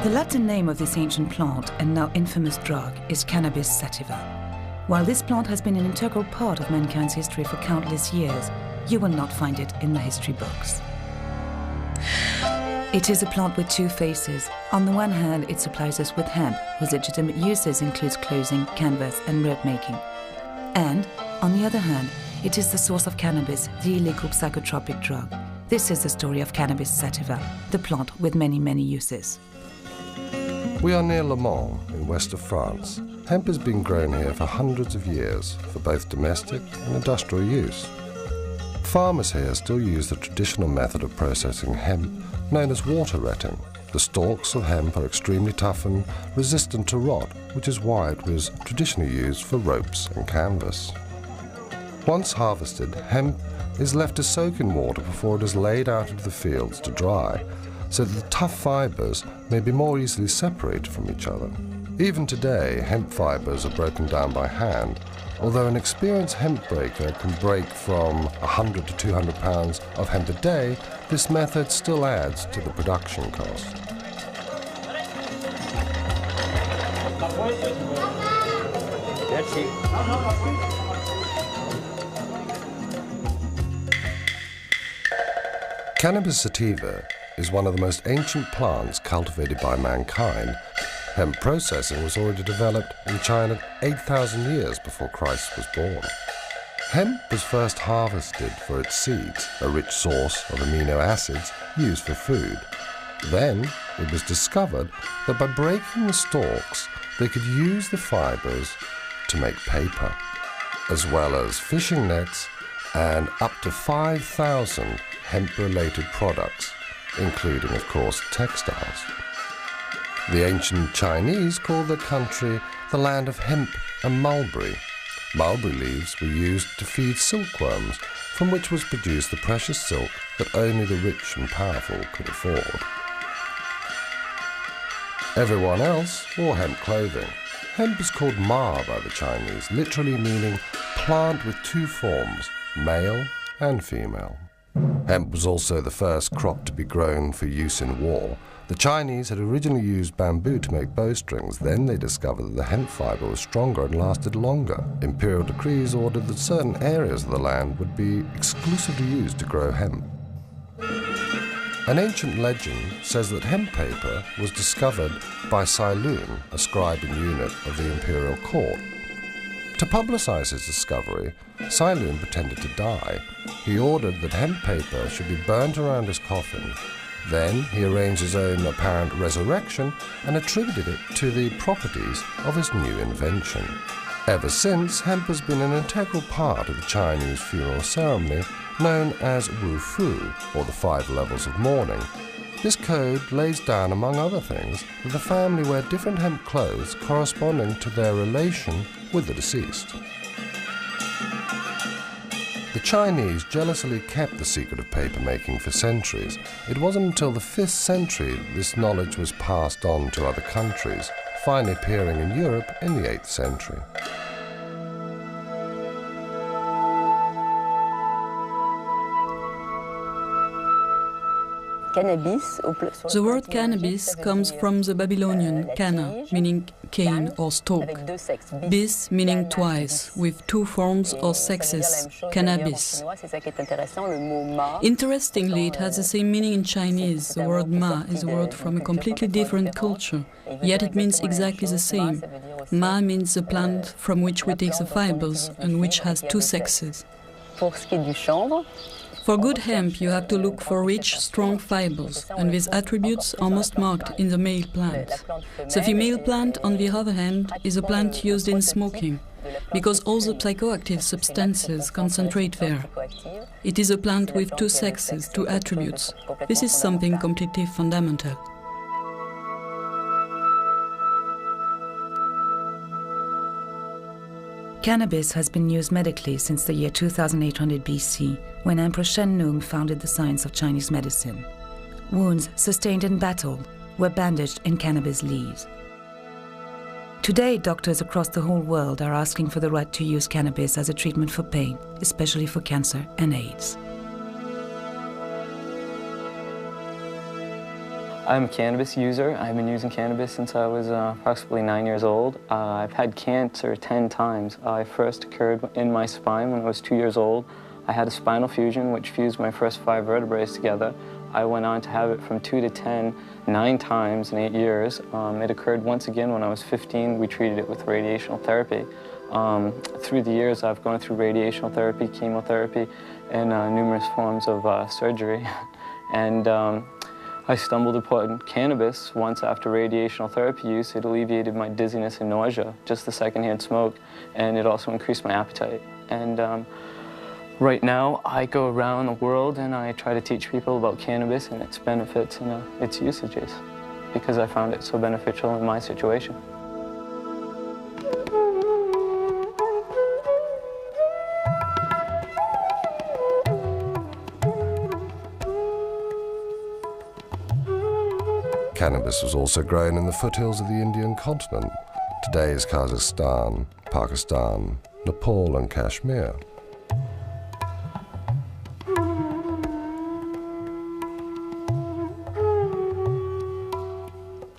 The Latin name of this ancient plant and now infamous drug is Cannabis sativa. While this plant has been an integral part of mankind's history for countless years, you will not find it in the history books. It is a plant with two faces. On the one hand, it supplies us with hemp, whose legitimate uses includes clothing, canvas and rope making. And, on the other hand, it is the source of cannabis, the illegal psychotropic drug. This is the story of Cannabis sativa, the plant with many, many uses. We are near Le Mans, in west of France. Hemp has been grown here for hundreds of years, for both domestic and industrial use. Farmers here still use the traditional method of processing hemp, known as water retting. The stalks of hemp are extremely tough and resistant to rot, which is why it was traditionally used for ropes and canvas. Once harvested, hemp is left to soak in water before it is laid out into the fields to dry, so that the tough fibres may be more easily separated from each other. Even today, hemp fibres are broken down by hand, although an experienced hemp breaker can break from 100 to 200 pounds of hemp a day, this method still adds to the production cost. Cannabis sativa is one of the most ancient plants cultivated by mankind. Hemp processing was already developed in China 8,000 years before Christ was born. Hemp was first harvested for its seeds, a rich source of amino acids used for food. Then it was discovered that by breaking the stalks, they could use the fibers to make paper, as well as fishing nets and up to 5,000 hemp-related products, including, of course, textiles. The ancient Chinese called their country the land of hemp and mulberry. Mulberry leaves were used to feed silkworms, from which was produced the precious silk that only the rich and powerful could afford. Everyone else wore hemp clothing. Hemp is called ma by the Chinese, literally meaning plant with two forms, male and female. Hemp was also the first crop to be grown for use in war. The Chinese had originally used bamboo to make bowstrings. Then they discovered that the hemp fibre was stronger and lasted longer. Imperial decrees ordered that certain areas of the land would be exclusively used to grow hemp. An ancient legend says that hemp paper was discovered by Sai Lun, a scribe and eunuch of the imperial court. To publicize his discovery, Sai Lun pretended to die. He ordered that hemp paper should be burnt around his coffin. Then he arranged his own apparent resurrection and attributed it to the properties of his new invention. Ever since, hemp has been an integral part of the Chinese funeral ceremony known as Wu Fu, or the 5 levels of mourning. This code lays down, among other things, that the family wear different hemp clothes corresponding to their relation with the deceased. The Chinese jealously kept the secret of paper making for centuries. It wasn't until the 5th century that this knowledge was passed on to other countries, finally appearing in Europe in the 8th century. The word cannabis comes from the Babylonian canna, meaning cane or stalk, bis meaning twice, with 2 forms or sexes, cannabis. Interestingly, it has the same meaning in Chinese. The word ma is a word from a completely different culture, yet it means exactly the same. Ma means the plant from which we take the fibers and which has 2 sexes. For good hemp, you have to look for rich, strong fibers, and these attributes are most marked in the male plant. The female plant, on the other hand, is a plant used in smoking, because all the psychoactive substances concentrate there. It is a plant with 2 sexes, 2 attributes. This is something completely fundamental. Cannabis has been used medically since the year 2800 BC, when Emperor Shen Nung founded the science of Chinese medicine. Wounds sustained in battle were bandaged in cannabis leaves. Today, doctors across the whole world are asking for the right to use cannabis as a treatment for pain, especially for cancer and AIDS. I'm a cannabis user. I've been using cannabis since I was approximately 9 years old. I've had cancer 10 times. It first occurred in my spine when I was 2 years old. I had a spinal fusion which fused my first 5 vertebrae together. I went on to have it from 2 to 10, 9 times in 8 years. It occurred once again when I was 15. We treated it with radiational therapy. Through the years, I've gone through radiational therapy, chemotherapy, and numerous forms of surgery. And I stumbled upon cannabis once after radiational therapy use. It alleviated my dizziness and nausea, just the secondhand smoke, and it also increased my appetite. And right now, I go around the world and I try to teach people about cannabis and its benefits and its usages, because I found it so beneficial in my situation. Cannabis was also grown in the foothills of the Indian continent, today's Kazakhstan, Pakistan, Nepal and Kashmir.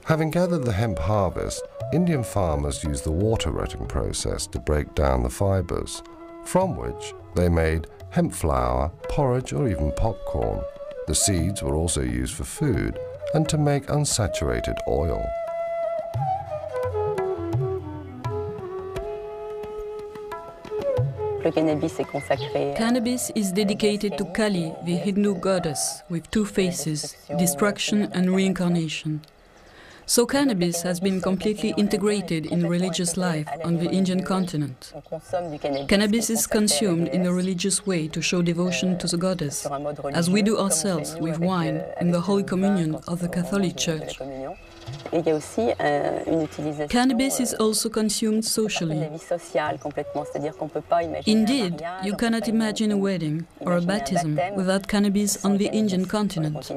Having gathered the hemp harvest, Indian farmers used the water rotting process to break down the fibres, from which they made hemp flour, porridge or even popcorn. The seeds were also used for food and to make unsaturated oil. Cannabis is dedicated to Kali, the Hindu goddess, with 2 faces, destruction and reincarnation. So cannabis has been completely integrated in religious life on the Indian continent. Cannabis is consumed in a religious way to show devotion to the goddess, as we do ourselves with wine in the Holy Communion of the Catholic Church. Cannabis is also consumed socially. Indeed, you cannot imagine a wedding or a baptism without cannabis on the Indian continent.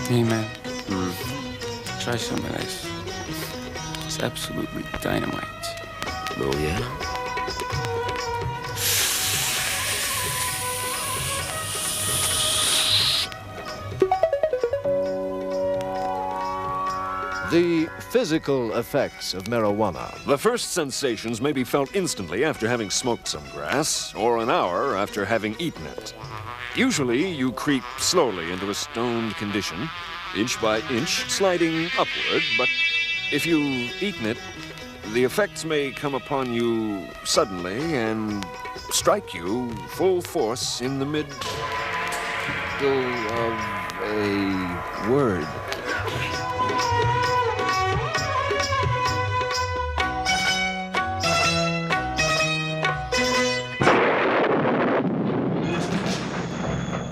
Hey man, try some of this. It's absolutely dynamite. Oh yeah? The physical effects of marijuana. The first sensations may be felt instantly after having smoked some grass, or an hour after having eaten it. Usually, you creep slowly into a stoned condition, inch by inch, sliding upward, but if you've eaten it, the effects may come upon you suddenly and strike you full force in the middle of a word.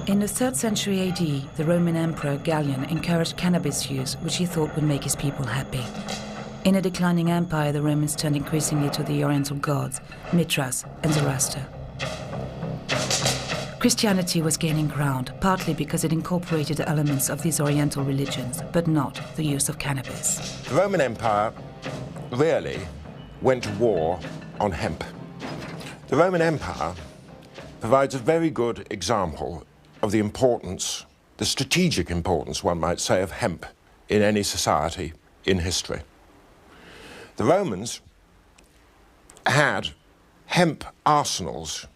In the 3rd century AD, the Roman Emperor Gallian encouraged cannabis use, which he thought would make his people happy. In a declining empire, the Romans turned increasingly to the Oriental gods, Mithras and Zoroaster. Christianity was gaining ground, partly because it incorporated elements of these Oriental religions, but not the use of cannabis. The Roman Empire really went to war on hemp. The Roman Empire provides a very good example of the importance, the strategic importance, one might say, of hemp in any society in history. The Romans had hemp arsenals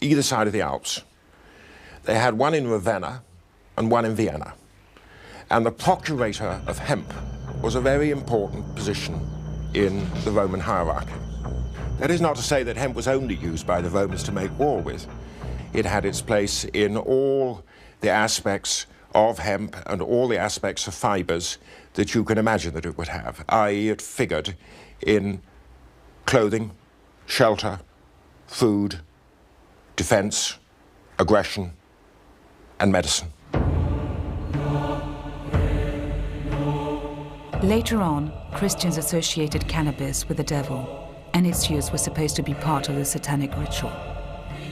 either side of the Alps. They had one in Ravenna and one in Vienna. And the procurator of hemp was a very important position in the Roman hierarchy. That is not to say that hemp was only used by the Romans to make war with. It had its place in all the aspects of hemp and all the aspects of fibers that you can imagine that it would have, i.e. it figured in clothing, shelter, food, defense, aggression, and medicine. Later on, Christians associated cannabis with the devil, and its use was supposed to be part of the satanic ritual.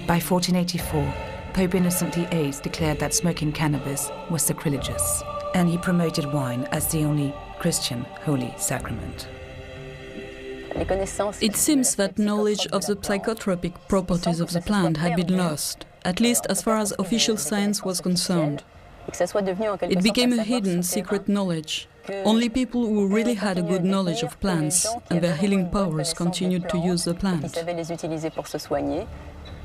By 1484, Pope Innocent VIII declared that smoking cannabis was sacrilegious, and he promoted wine as the only Christian holy sacrament. It seems that knowledge of the psychotropic properties of the plant had been lost, at least as far as official science was concerned. It became a hidden, secret knowledge. Only people who really had a good knowledge of plants and their healing powers continued to use the plant.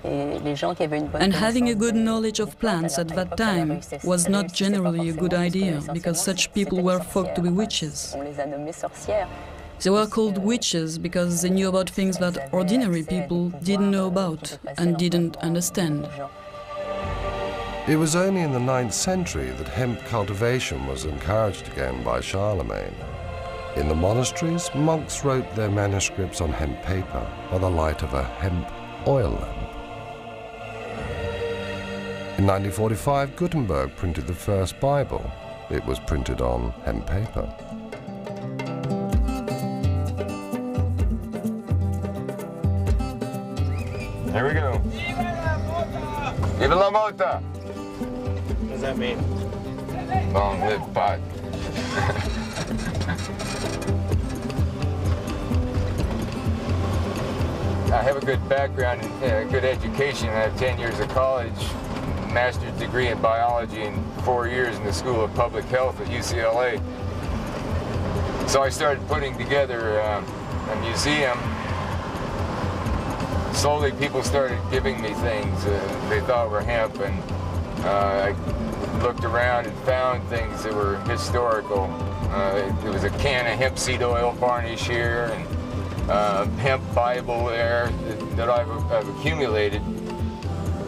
And having a good knowledge of plants at that time was not generally a good idea, because such people were thought to be witches. They were called witches because they knew about things that ordinary people didn't know about and didn't understand. It was only in the 9th century that hemp cultivation was encouraged again by Charlemagne. In the monasteries, monks wrote their manuscripts on hemp paper by the light of a hemp oil lamp. In 1945, Gutenberg printed the first Bible. It was printed on hemp paper. Here we go. Viva la mota! What does that mean? Long live pot. I have a good background and good education. I have 10 years of college, master's degree in biology, and 4 years in the School of Public Health at UCLA. So I started putting together a museum. Slowly people started giving me things they thought were hemp, and I looked around and found things that were historical. There was a can of hemp seed oil varnish here, and hemp Bible there that I've accumulated,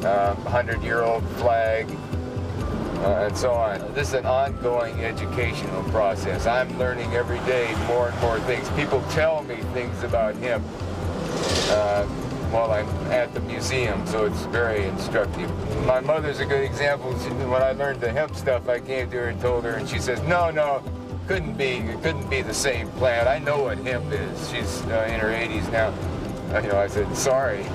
100-year-old flag, and so on. This is an ongoing educational process. I'm learning every day more and more things. People tell me things about hemp while I'm at the museum, so it's very instructive. My mother's a good example. When I learned the hemp stuff, I came to her and told her, and she says, no, it couldn't be the same plant. I know what hemp is. She's in her 80s now. I said, sorry,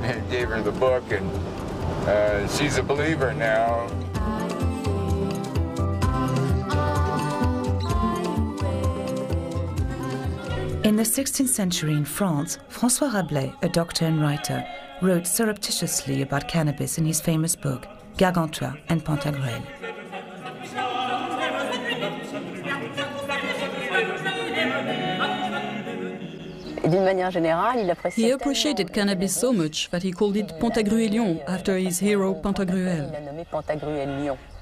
and gave her the book, and she's a believer now. In the 16th century in France, François Rabelais, a doctor and writer, wrote surreptitiously about cannabis in his famous book, Gargantua and Pantagruel. He appreciated cannabis so much that he called it Pantagruelion after his hero Pantagruel.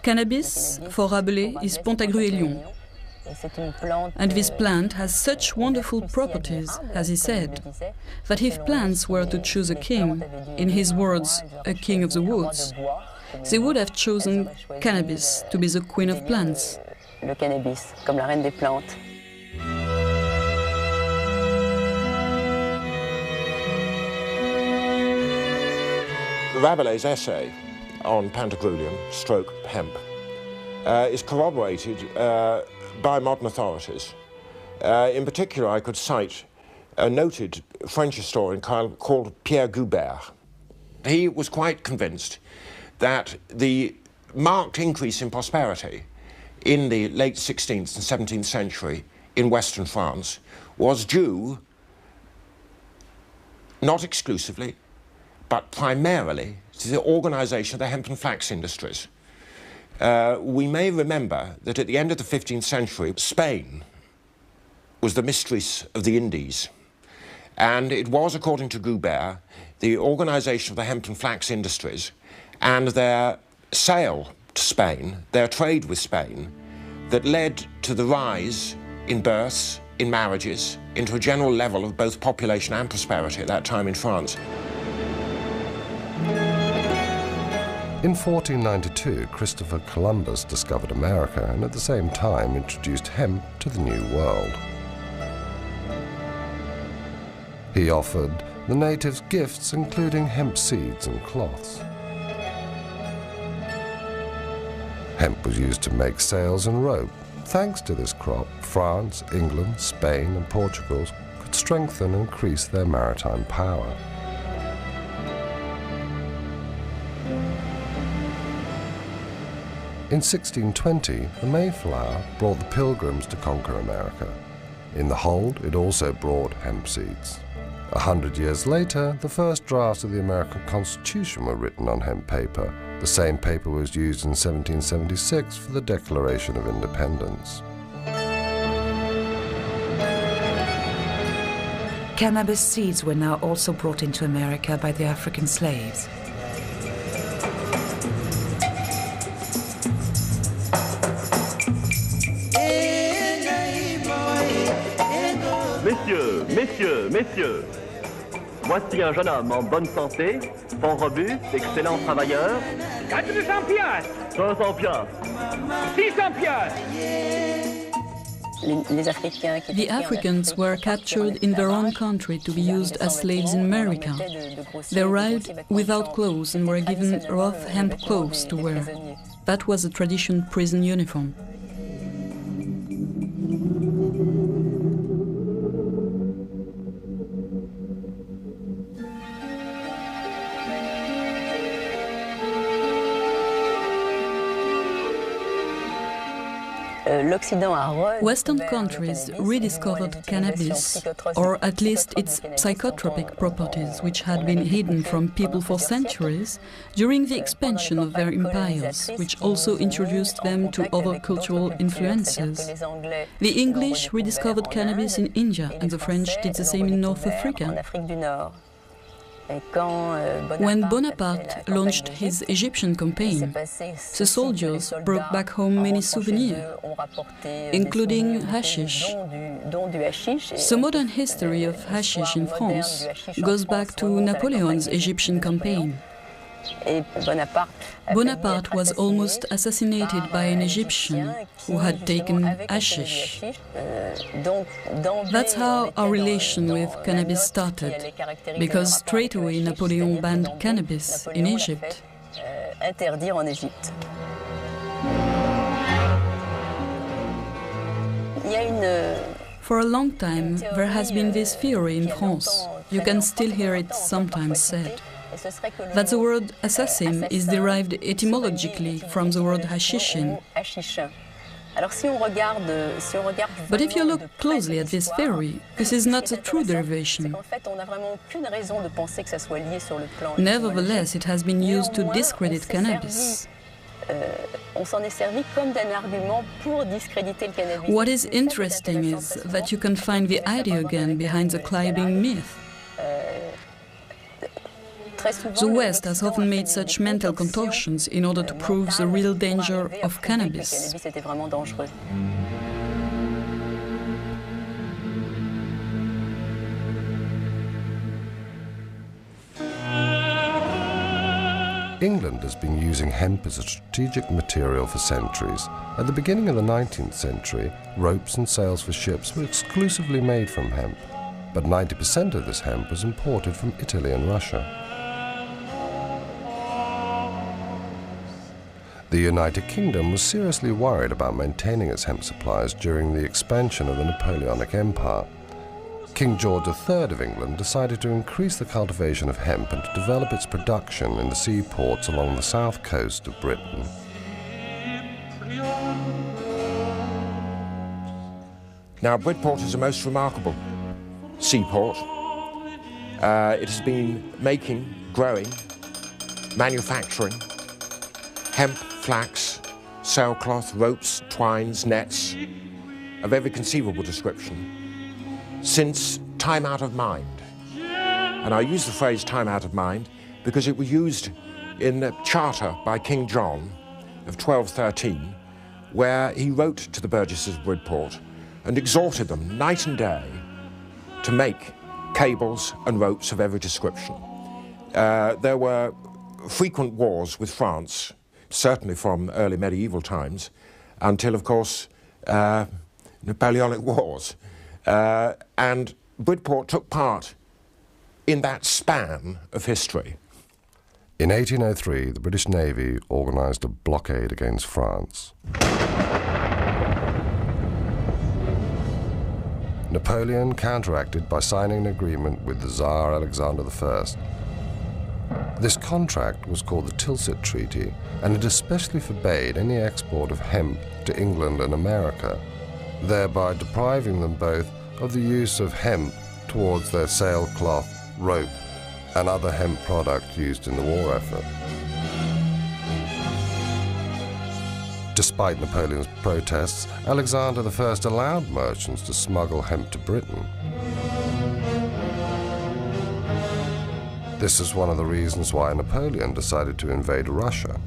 Cannabis, for Rabelais, is Pantagruelion. And this plant has such wonderful properties, as he said, that if plants were to choose a king, in his words, a king of the woods, they would have chosen cannabis to be the queen of plants. Rabelais' essay on Pantagruelion, stroke hemp, is corroborated by modern authorities. In particular, I could cite a noted French historian called Pierre Goubert. He was quite convinced that the marked increase in prosperity in the late 16th and 17th century in Western France was due, not exclusively, but primarily to the organization of the hemp and flax industries. We may remember that at the end of the 15th century, Spain was the mistress of the Indies. And it was, according to Goubert, the organization of the hemp and flax industries and their sale to Spain, their trade with Spain, that led to the rise in births, in marriages, into a general level of both population and prosperity at that time in France. In 1492, Christopher Columbus discovered America and at the same time introduced hemp to the New World. He offered the natives gifts including hemp seeds and cloths. Hemp was used to make sails and rope. Thanks to this crop, France, England, Spain and Portugal could strengthen and increase their maritime power. In 1620, the Mayflower brought the Pilgrims to conquer America. In the hold, it also brought hemp seeds. 100 years later, the first drafts of the American Constitution were written on hemp paper. The same paper was used in 1776 for the Declaration of Independence. Cannabis seeds were now also brought into America by the African slaves. Messieurs, voici un jeune homme en bonne santé, fort robuste, excellent travailleur. 400 piastres. 500 piastres. 600 piastres. The Africans were captured in their own country to be used as slaves in America. They arrived without clothes and were given rough hemp clothes to wear. That was a traditional prison uniform. Western countries rediscovered cannabis, or at least its psychotropic properties, which had been hidden from people for centuries, during the expansion of their empires, which also introduced them to other cultural influences. The English rediscovered cannabis in India, and the French did the same in North Africa. When Bonaparte launched his Egyptian campaign, the soldiers brought back home many souvenirs, including hashish. The modern history of hashish in France goes back to Napoleon's Egyptian campaign. Bonaparte was almost assassinated by an Egyptian who had taken hashish. That's how our relation with cannabis started, because straight away Napoleon banned cannabis in Egypt. For a long time, there has been this theory in France. You can still hear it sometimes said, that the word assassin is derived etymologically from the word hashishin. But if you look closely at this theory, this is not a true derivation. Nevertheless, it has been used to discredit cannabis. What is interesting is that you can find the idea again behind the climbing myth. The West has often made such mental contortions in order to prove the real danger of cannabis. England has been using hemp as a strategic material for centuries. At the beginning of the 19th century, ropes and sails for ships were exclusively made from hemp, but 90% of this hemp was imported from Italy and Russia. The United Kingdom was seriously worried about maintaining its hemp supplies during the expansion of the Napoleonic Empire. King George III of England decided to increase the cultivation of hemp and to develop its production in the seaports along the south coast of Britain. Now, Bridport is a most remarkable seaport. It has been making, growing, manufacturing hemp, flax, sailcloth, ropes, twines, nets of every conceivable description since time out of mind. And I use the phrase time out of mind because it was used in the charter by King John of 1213, where he wrote to the burgesses of Bridport and exhorted them night and day to make cables and ropes of every description. There were frequent wars with France, certainly from early medieval times, until, of course, Napoleonic Wars. And Bridport took part in that span of history. In 1803, the British Navy organised a blockade against France. Napoleon counteracted by signing an agreement with the Tsar Alexander I. This contract was called the Tilsit Treaty, and it especially forbade any export of hemp to England and America, thereby depriving them both of the use of hemp towards their sailcloth, rope, and other hemp product used in the war effort. Despite Napoleon's protests, Alexander I allowed merchants to smuggle hemp to Britain. This is one of the reasons why Napoleon decided to invade Russia.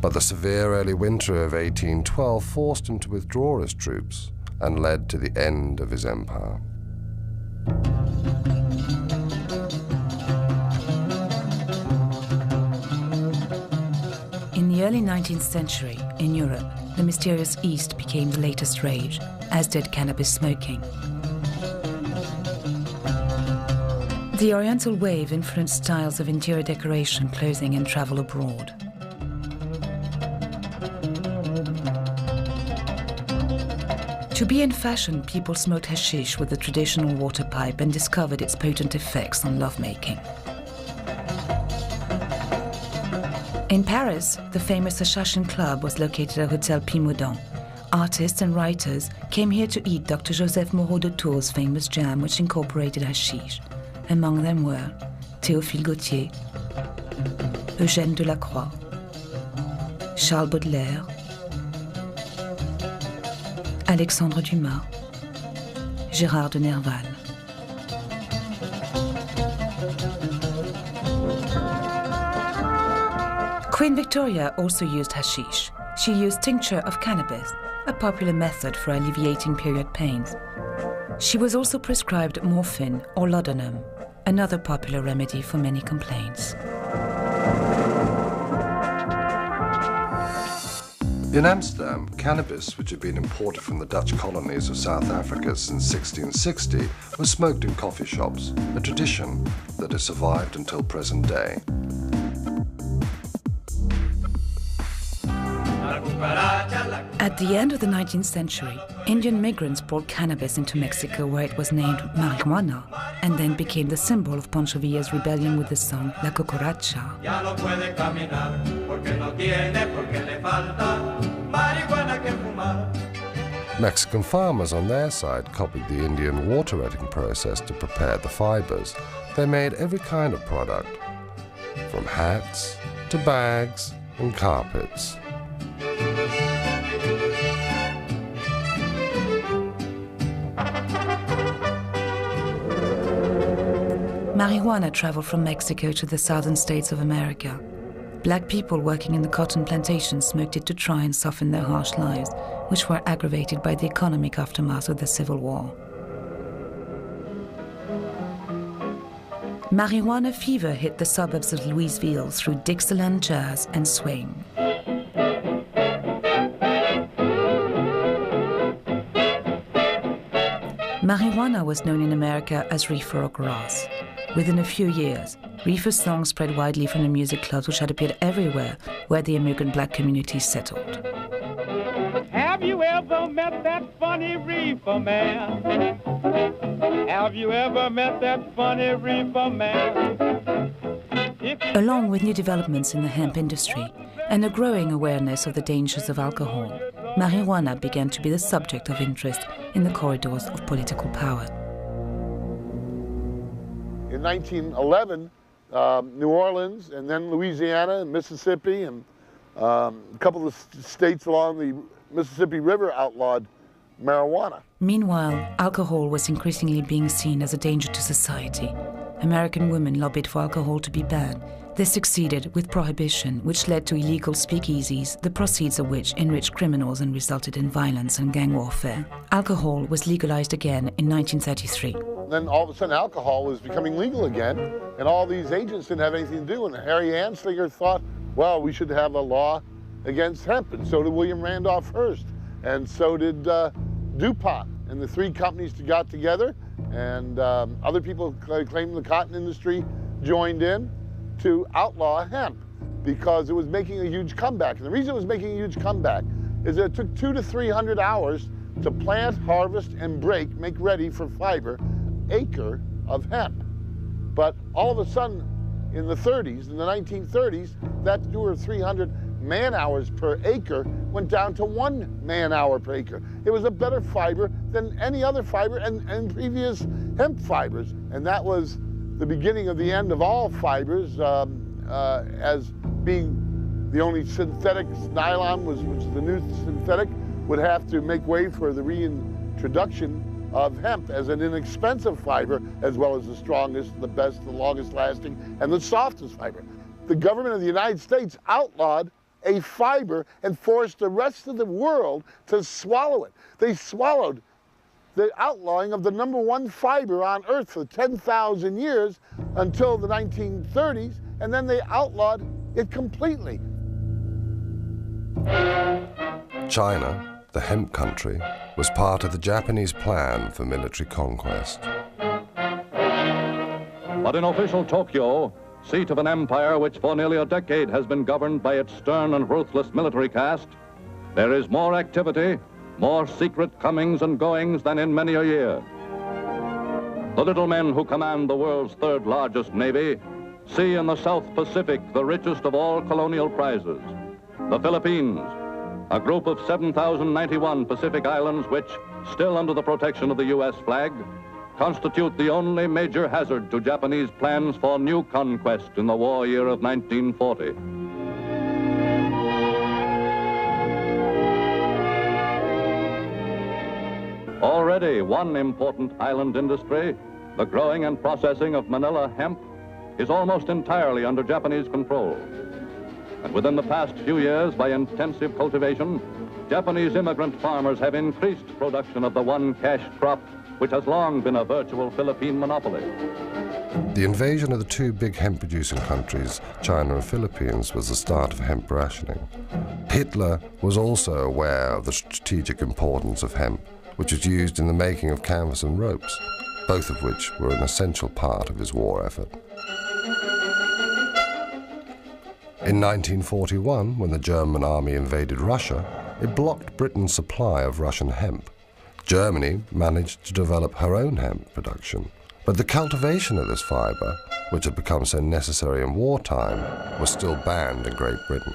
But the severe early winter of 1812 forced him to withdraw his troops and led to the end of his empire. In the early 19th century, in Europe, the mysterious East became the latest rage, as did cannabis smoking. The Oriental wave influenced styles of interior decoration, clothing, and travel abroad. To be in fashion, people smoked hashish with the traditional water pipe and discovered its potent effects on lovemaking. In Paris, the famous Assassin Club was located at Hotel Pimodon. Artists and writers came here to eat Dr. Joseph Moreau de Tours' famous jam, which incorporated hashish. Among them were Théophile Gautier, Eugène Delacroix, Charles Baudelaire, Alexandre Dumas, Gérard de Nerval. Queen Victoria also used hashish. She used tincture of cannabis, a popular method for alleviating period pains. She was also prescribed morphine or laudanum, another popular remedy for many complaints. In Amsterdam, cannabis, which had been imported from the Dutch colonies of South Africa since 1660, was smoked in coffee shops, a tradition that has survived until present day. At the end of the 19th century, Indian migrants brought cannabis into Mexico, where it was named marijuana and then became the symbol of Pancho Villa's rebellion with the song La Cucaracha. Mexican farmers on their side copied the Indian water retting process to prepare the fibers. They made every kind of product, from hats to bags and carpets. Marijuana traveled from Mexico to the southern states of America. Black people working in the cotton plantations smoked it to try and soften their harsh lives, which were aggravated by the economic aftermath of the Civil War. Marijuana fever hit the suburbs of Louisville through Dixieland jazz and swing. Marijuana was known in America as reefer or grass. Within a few years, reefer songs spread widely from the music clubs, which had appeared everywhere where the immigrant black community settled. Have you ever met that funny reefer man? Have you ever met that funny reefer man? Along with new developments in the hemp industry and a growing awareness of the dangers of alcohol, marijuana began to be the subject of interest in the corridors of political power. In 1911, New Orleans and then Louisiana and Mississippi and a couple of states along the Mississippi River outlawed marijuana. Meanwhile, alcohol was increasingly being seen as a danger to society. American women lobbied for alcohol to be banned. They succeeded with prohibition, which led to illegal speakeasies, the proceeds of which enriched criminals and resulted in violence and gang warfare. Alcohol was legalized again in 1933. Then all of a sudden alcohol was becoming legal again, and all these agents didn't have anything to do, and Harry Anslinger thought, well, we should have a law against hemp, and so did William Randolph Hearst, and so did DuPont, and the three companies got together, and other people claimed the cotton industry joined in to outlaw hemp because it was making a huge comeback. And the reason it was making a huge comeback is that it took 200 to 300 hours to plant, harvest, and make ready for fiber, acre of hemp. But all of a sudden, in the 30s, in the 1930s, that 200 or 300 man-hours per acre went down to 1 man-hour per acre. It was a better fiber than any other fiber and previous hemp fibers. And that was the beginning of the end of all fibers, as being the only synthetic. Nylon was the new synthetic, would have to make way for the reintroduction of hemp as an inexpensive fiber, as well as the strongest, the best, the longest lasting, and the softest fiber. The government of the United States outlawed a fiber and forced the rest of the world to swallow it. They swallowed the outlawing of the #1 fiber on Earth for 10,000 years until the 1930s, and then they outlawed it completely. China, the hemp country, was part of the Japanese plan for military conquest. But in official Tokyo, seat of an empire which for nearly a decade has been governed by its stern and ruthless military caste, there is more activity, more secret comings and goings than in many a year. The little men who command the world's third largest navy see in the South Pacific the richest of all colonial prizes. The Philippines, a group of 7,091 Pacific islands which, still under the protection of the U.S. flag, constitute the only major hazard to Japanese plans for new conquest in the war year of 1940. Already one important island industry, the growing and processing of Manila hemp, is almost entirely under Japanese control. And within the past few years, by intensive cultivation, Japanese immigrant farmers have increased production of the one cash crop which has long been a virtual Philippine monopoly. The invasion of the two big hemp-producing countries, China and Philippines, was the start of hemp rationing. Hitler was also aware of the strategic importance of hemp, which was used in the making of canvas and ropes, both of which were an essential part of his war effort. In 1941, when the German army invaded Russia, it blocked Britain's supply of Russian hemp. Germany managed to develop her own hemp production, but the cultivation of this fiber, which had become so necessary in wartime, was still banned in Great Britain.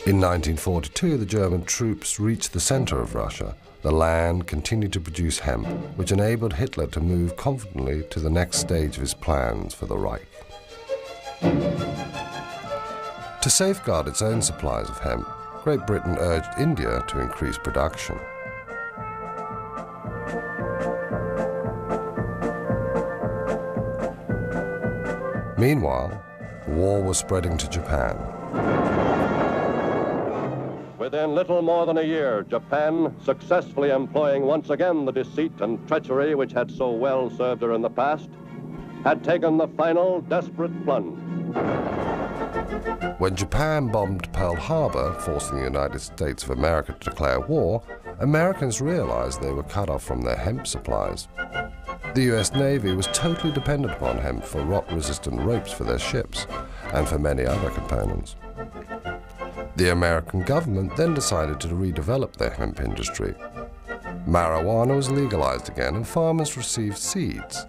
In 1942, the German troops reached the center of Russia. The land continued to produce hemp, which enabled Hitler to move confidently to the next stage of his plans for the Reich. To safeguard its own supplies of hemp, Great Britain urged India to increase production. Meanwhile, war was spreading to Japan. Within little more than a year, Japan, successfully employing once again the deceit and treachery which had so well served her in the past, had taken the final desperate plunge. When Japan bombed Pearl Harbor, forcing the United States of America to declare war, Americans realized they were cut off from their hemp supplies. The U.S. Navy was totally dependent upon hemp for rot-resistant ropes for their ships and for many other components. The American government then decided to redevelop their hemp industry. Marijuana was legalized again and farmers received seeds.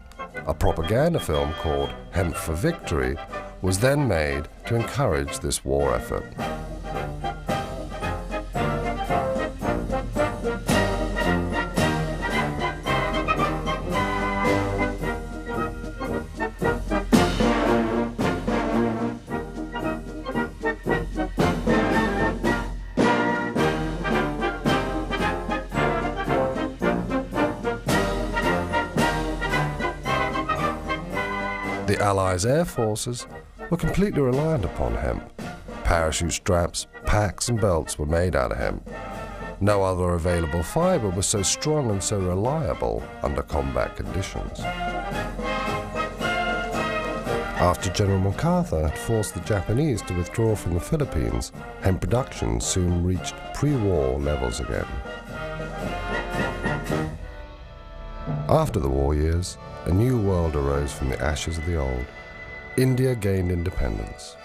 A propaganda film called Hemp for Victory was then made to encourage this war effort. The Allies' air forces were completely reliant upon hemp. Parachute straps, packs and belts were made out of hemp. No other available fiber was so strong and so reliable under combat conditions. After General MacArthur had forced the Japanese to withdraw from the Philippines, hemp production soon reached pre-war levels again. After the war years, a new world arose from the ashes of the old. India gained independence.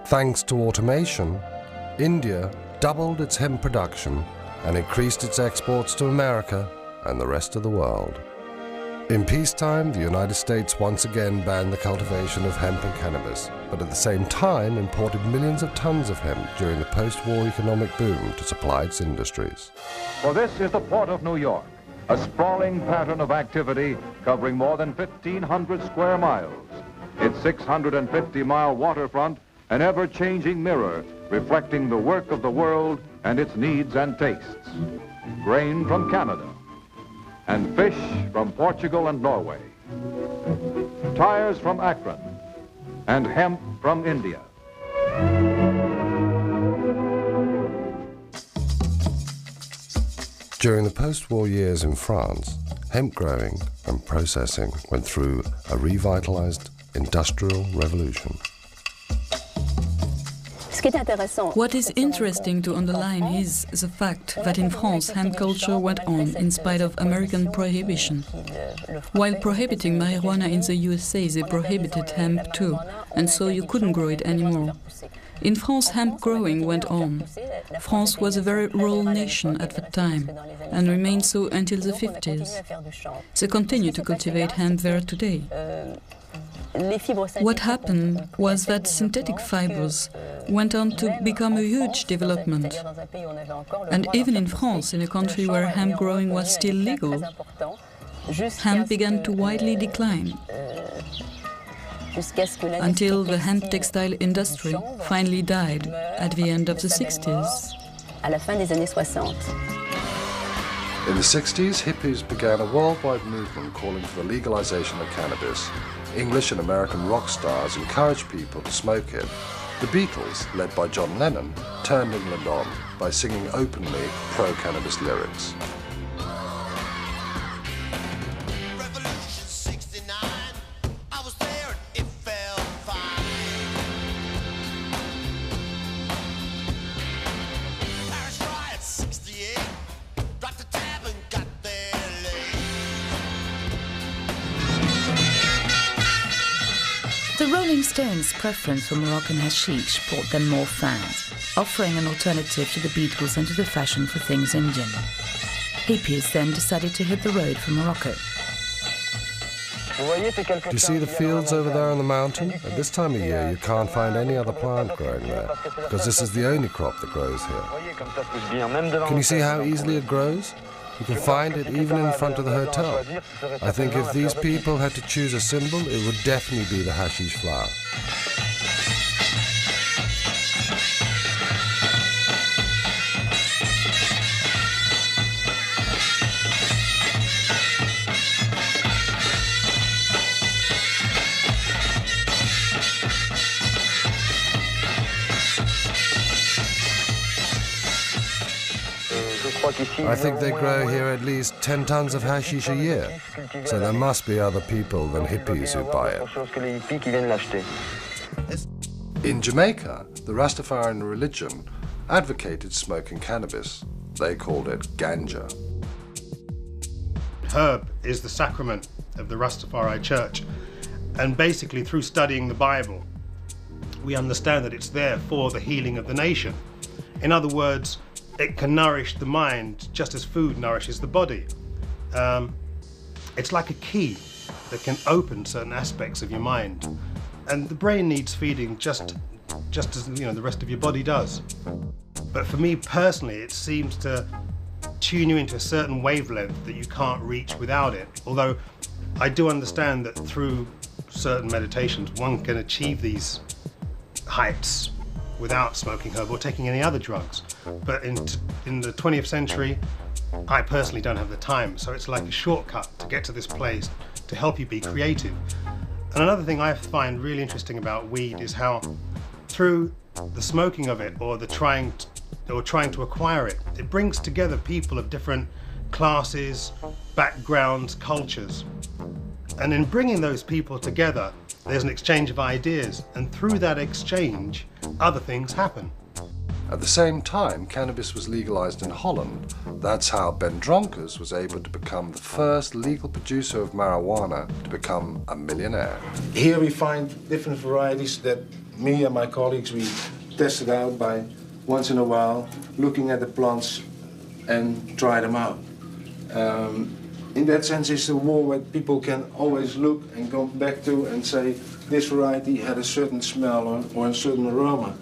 Thanks to automation, India doubled its hemp production and increased its exports to America and the rest of the world. In peacetime, the United States once again banned the cultivation of hemp and cannabis, but at the same time imported millions of tons of hemp during the post-war economic boom to supply its industries. For this is the port of New York, a sprawling pattern of activity covering more than 1,500 square miles. Its 650-mile waterfront, an ever-changing mirror reflecting the work of the world and its needs and tastes. Grain from Canada, and fish from Portugal and Norway. Tires from Akron, and hemp from India. During the post-war years in France, hemp growing and processing went through a revitalized industrial revolution. What is interesting to underline is the fact that in France hemp culture went on in spite of American prohibition. While prohibiting marijuana in the USA, they prohibited hemp too, and so you couldn't grow it anymore. In France, hemp growing went on. France was a very rural nation at that time, and remained so until the 50s. They continue to cultivate hemp there today. What happened was that synthetic fibers went on to become a huge development. And even in France, in a country where hemp growing was still legal, hemp began to widely decline, until the hemp textile industry finally died at the end of the 60s. In the 60s, hippies began a worldwide movement calling for the legalization of cannabis. English and American rock stars encouraged people to smoke it. The Beatles, led by John Lennon, turned England on by singing openly pro-cannabis lyrics. The Rolling Stones' preference for Moroccan hashish brought them more fans, offering an alternative to the Beatles and to the fashion for things Indian. Hippies then decided to hit the road for Morocco. Do you see the fields over there on the mountain? At this time of year, you can't find any other plant growing there, because this is the only crop that grows here. Can you see how easily it grows? You can find it even in front of the hotel. I think if these people had to choose a symbol, it would definitely be the hashish flower. I think they grow here at least 10 tons of hashish a year, so there must be other people than hippies who buy it. In Jamaica, the Rastafarian religion advocated smoking cannabis. They called it Ganja. Herb is the sacrament of the Rastafari Church, and basically through studying the Bible, we understand that it's there for the healing of the nation. In other words, it can nourish the mind just as food nourishes the body. It's like a key that can open certain aspects of your mind. And the brain needs feeding just as the rest of your body does. But for me personally, it seems to tune you into a certain wavelength that you can't reach without it. Although I do understand that through certain meditations, one can achieve these heights without smoking herb or taking any other drugs. But in the 20th century, I personally don't have the time, so it's like a shortcut to get to this place to help you be creative. And another thing I find really interesting about weed is how through the smoking of it or the trying to acquire it, it brings together people of different classes, backgrounds, cultures. And in bringing those people together, there's an exchange of ideas, and through that exchange, other things happen. At the same time, cannabis was legalized in Holland. That's how Ben Dronkers was able to become the first legal producer of marijuana to become a millionaire. Here we find different varieties that me and my colleagues, we tested out by once in a while, looking at the plants and try them out. In that sense, it's a war where people can always look and go back to and say, this variety had a certain smell or a certain aroma.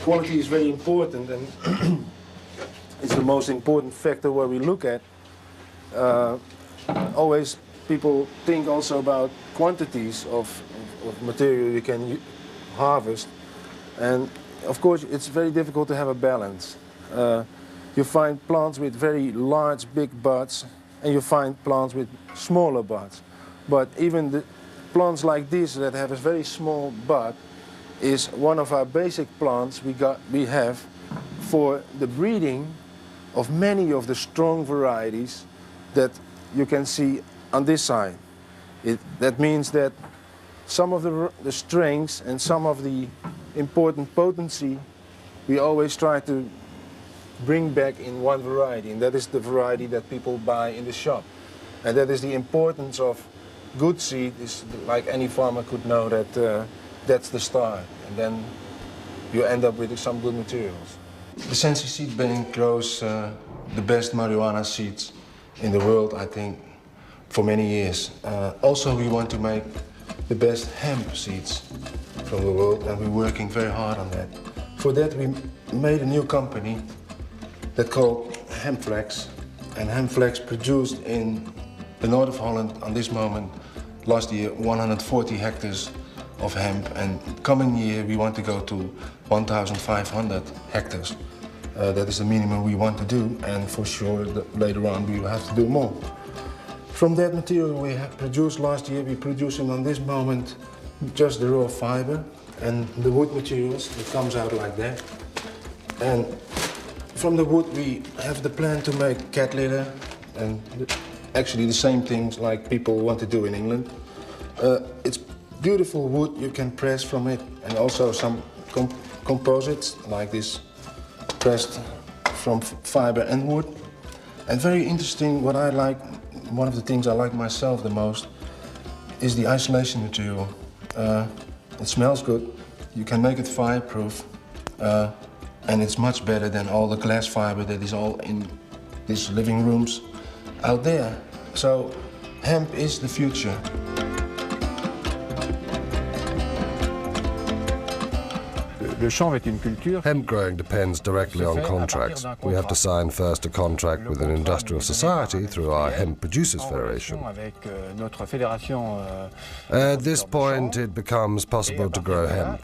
Quality is very important, and it's the most important factor where we look at. Always people think also about quantities of material you can harvest, and of course it's very difficult to have a balance. You find plants with very large, big buds, and you find plants with smaller buds. But even the plants like this that have a very small bud is one of our basic plants we have for the breeding of many of the strong varieties that you can see on this side. That means that some of the strengths and some of the important potency we always try to bring back in one variety, and that is the variety that people buy in the shop. And that is the importance of good seed, is like any farmer could know that that's the start, and then you end up with some good materials. The Sensi Seed Bank grows the best marijuana seeds in the world, I think, for many years. Also, we want to make the best hemp seeds from the world, and we're working very hard on that. For that, we made a new company that's called Hempflex, and Hempflex produced in the north of Holland on this moment, last year, 140 hectares of hemp, and coming year we want to go to 1,500 hectares. That is the minimum we want to do, and for sure later on we will have to do more. From that material we have produced last year, we're producing on this moment just the raw fiber and the wood materials. It comes out like that. And from the wood we have the plan to make cat litter, and actually the same things like people want to do in England. It's beautiful wood you can press from it, and also some composites like this pressed from fiber and wood. And very interesting, what I like, one of the things I like myself the most is the isolation material. It smells good, you can make it fireproof, and it's much better than all the glass fiber that is all in these living rooms out there. So hemp is the future. Hemp growing depends directly on contracts. We have to sign first a contract with an industrial society through our Hemp Producers Federation. At this point, it becomes possible to grow hemp.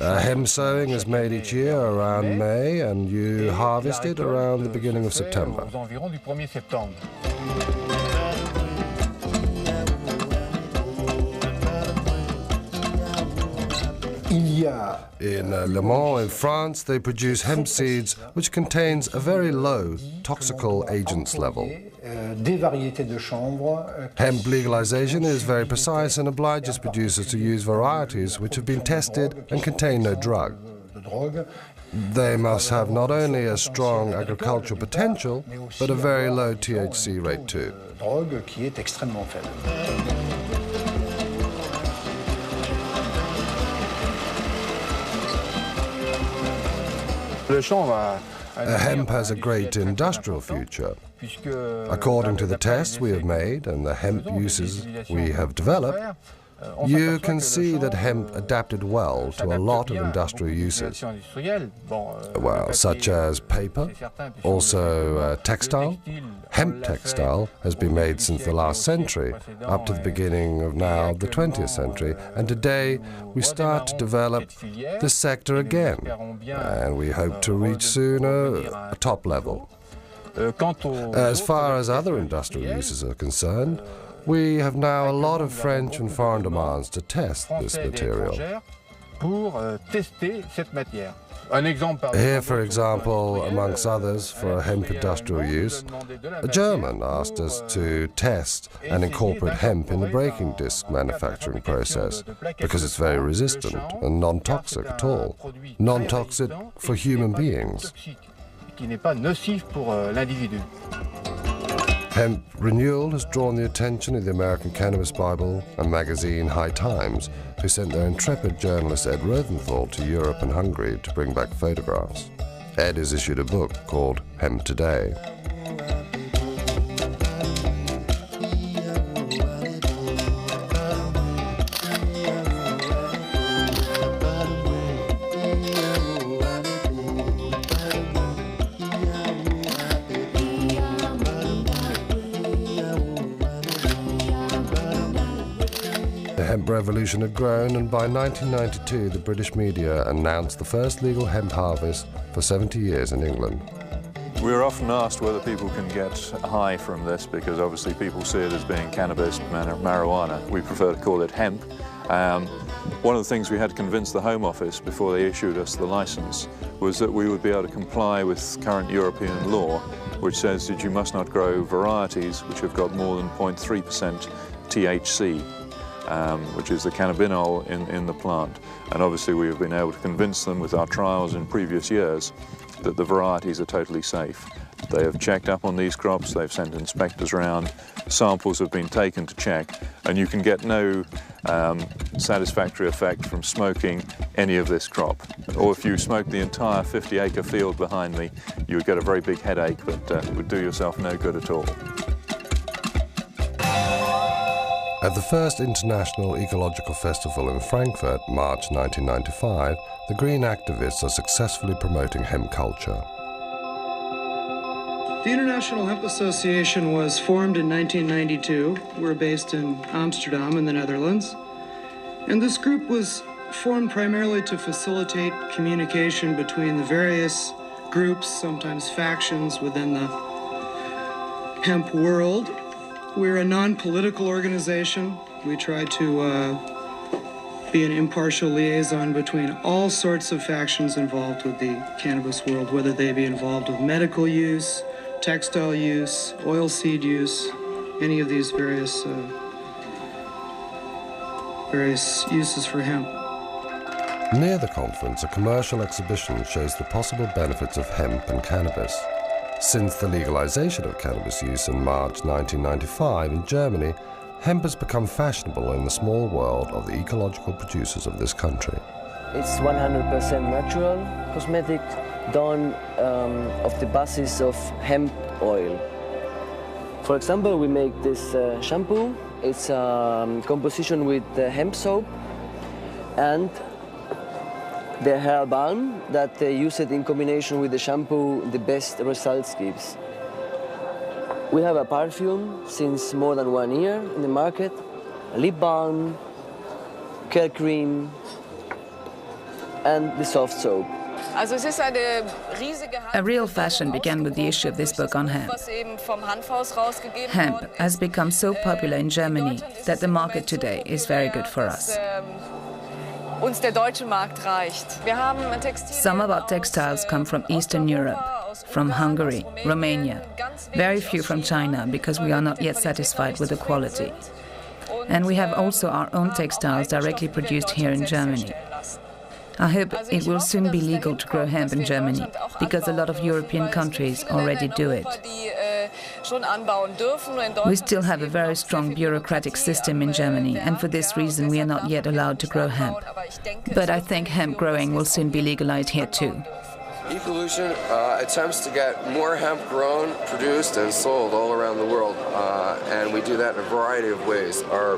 Hemp sowing is made each year around May, and you harvest it around the beginning of September. In Le Mans in France, they produce hemp seeds which contains a very low toxical agents level. Hemp legalization is very precise and obliges producers to use varieties which have been tested and contain no drug. They must have not only a strong agricultural potential, but a very low THC rate too. Hemp has a great industrial future. According to the tests we have made and the hemp uses we have developed, you can see that hemp adapted well to a lot of industrial uses, well, such as paper, also textile. Hemp textile has been made since the last century, up to the beginning of now the 20th century, and today we start to develop this sector again, and we hope to reach soon a top level. As far as other industrial uses are concerned, we have now a lot of French and foreign demands to test this material. Here, for example, amongst others, for a hemp industrial use, a German asked us to test and incorporate hemp in the braking disc manufacturing process, because it's very resistant and non-toxic at all. Non-toxic for human beings. Hemp renewal has drawn the attention of the American Cannabis Bible and magazine High Times, who sent their intrepid journalist Ed Rosenthal to Europe and Hungary to bring back photographs. Ed has issued a book called Hemp Today. The hemp revolution had grown, and by 1992 the British media announced the first legal hemp harvest for 70 years in England. We're often asked whether people can get high from this, because obviously people see it as being cannabis, marijuana. We prefer to call it hemp. One of the things we had to convince the Home Office before they issued us the license was that we would be able to comply with current European law, which says that you must not grow varieties which have got more than 0.3% THC. Which is the cannabinol in the plant. And obviously we have been able to convince them with our trials in previous years that the varieties are totally safe. They have checked up on these crops, they've sent inspectors around, samples have been taken to check, and you can get no satisfactory effect from smoking any of this crop. Or if you smoke the entire 50-acre field behind me, you would get a very big headache that would do yourself no good at all. At the first International Ecological Festival in Frankfurt, March 1995, the green activists are successfully promoting hemp culture. The International Hemp Association was formed in 1992. We're based in Amsterdam in the Netherlands. And this group was formed primarily to facilitate communication between the various groups, sometimes factions, within the hemp world. We're a non-political organization. We try to be an impartial liaison between all sorts of factions involved with the cannabis world, whether they be involved with medical use, textile use, oilseed use, any of these various uses for hemp. Near the conference, a commercial exhibition shows the possible benefits of hemp and cannabis. Since the legalization of cannabis use in March 1995 in Germany, hemp has become fashionable in the small world of the ecological producers of this country. It's 100% natural cosmetic done of the basis of hemp oil. For example, we make this shampoo. It's a composition with hemp soap and the hair balm that they use it in combination with the shampoo, the best results gives. We have a perfume since more than 1 year in the market, a lip balm, curl cream, and the soft soap. A real fashion began with the issue of this book on hemp. Hemp has become so popular in Germany that the market today is very good for us. Some of our textiles come from Eastern Europe, from Hungary, Romania, very few from China because we are not yet satisfied with the quality. And we have also our own textiles directly produced here in Germany. I hope it will soon be legal to grow hemp in Germany, because a lot of European countries already do it. We still have a very strong bureaucratic system in Germany, and for this reason we are not yet allowed to grow hemp. But I think hemp growing will soon be legalized here too. Ecolution attempts to get more hemp grown, produced, and sold all around the world, and we do that in a variety of ways. Our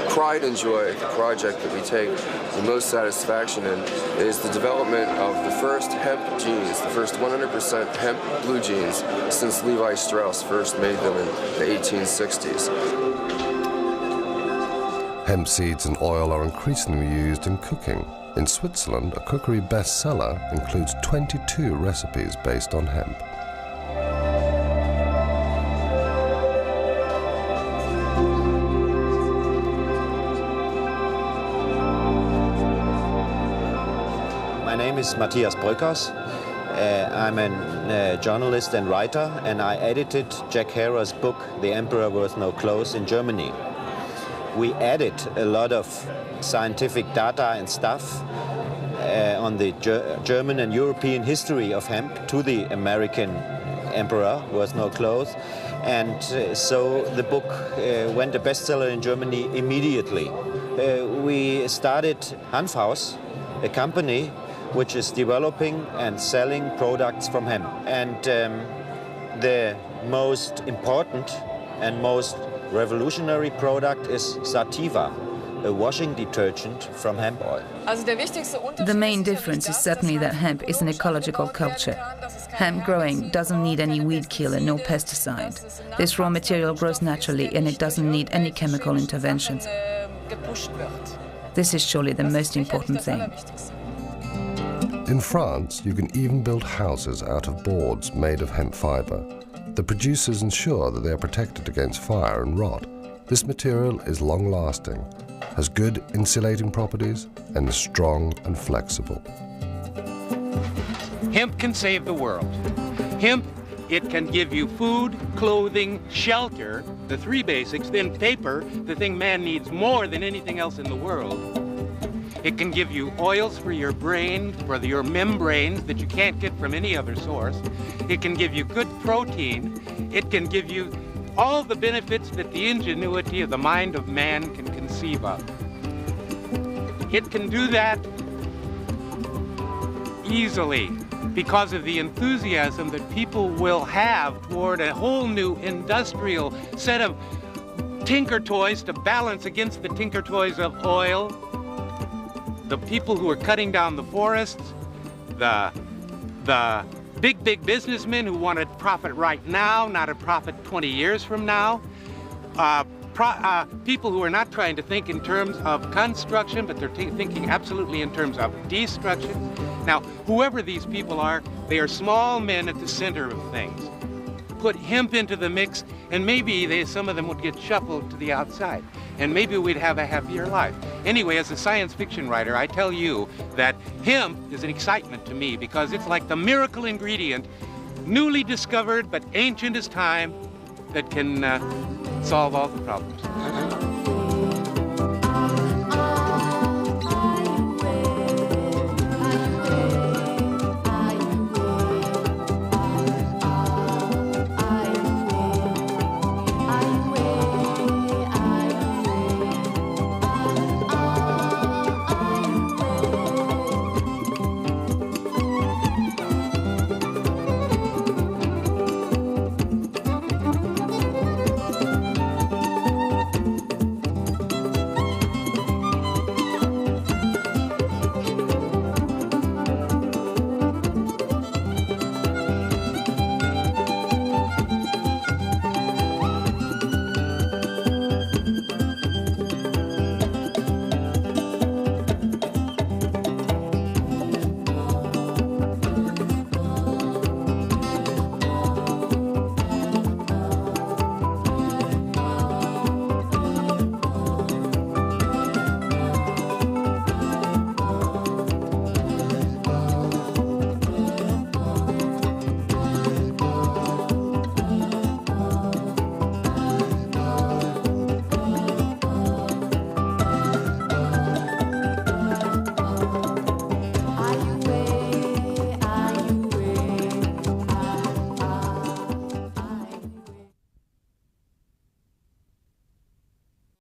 pride and joy at the project that we take the most satisfaction in is the development of the first hemp jeans, the first 100% hemp blue jeans since Levi Strauss first made them in the 1860s. Hemp seeds and oil are increasingly used in cooking. In Switzerland, a cookery bestseller includes 22 recipes based on hemp. My name is Matthias Bröckers. I'm a journalist and writer, and I edited Jack Herer's book, The Emperor Wears No Clothes, in Germany. We added a lot of scientific data and stuff on the German and European history of hemp to the American Emperor Wears No Clothes. And so the book went a bestseller in Germany immediately. We started Hanfhaus, a company which is developing and selling products from hemp. And the most important and most revolutionary product is Sativa, a washing detergent from hemp oil. The main difference is certainly that hemp is an ecological culture. Hemp growing doesn't need any weed killer, no pesticide. This raw material grows naturally and it doesn't need any chemical interventions. This is surely the most important thing. In France, you can even build houses out of boards made of hemp fiber. The producers ensure that they are protected against fire and rot. This material is long-lasting, has good insulating properties, and is strong and flexible. Hemp can save the world. Hemp, it can give you food, clothing, shelter, the three basics, then paper, the thing man needs more than anything else in the world. It can give you oils for your brain, for your membranes that you can't get from any other source. It can give you good protein. It can give you all the benefits that the ingenuity of the mind of man can conceive of. It can do that easily because of the enthusiasm that people will have toward a whole new industrial set of tinker toys to balance against the tinker toys of oil. The people who are cutting down the forests, the big businessmen who want to profit right now, not a profit 20 years from now. People who are not trying to think in terms of construction, but they're thinking absolutely in terms of destruction. Now, whoever these people are, they are small men at the center of things. Put hemp into the mix, and maybe some of them would get shuffled to the outside, and maybe we'd have a happier life. Anyway, as a science fiction writer, I tell you that hemp is an excitement to me because it's like the miracle ingredient, newly discovered but ancient as time, that can solve all the problems.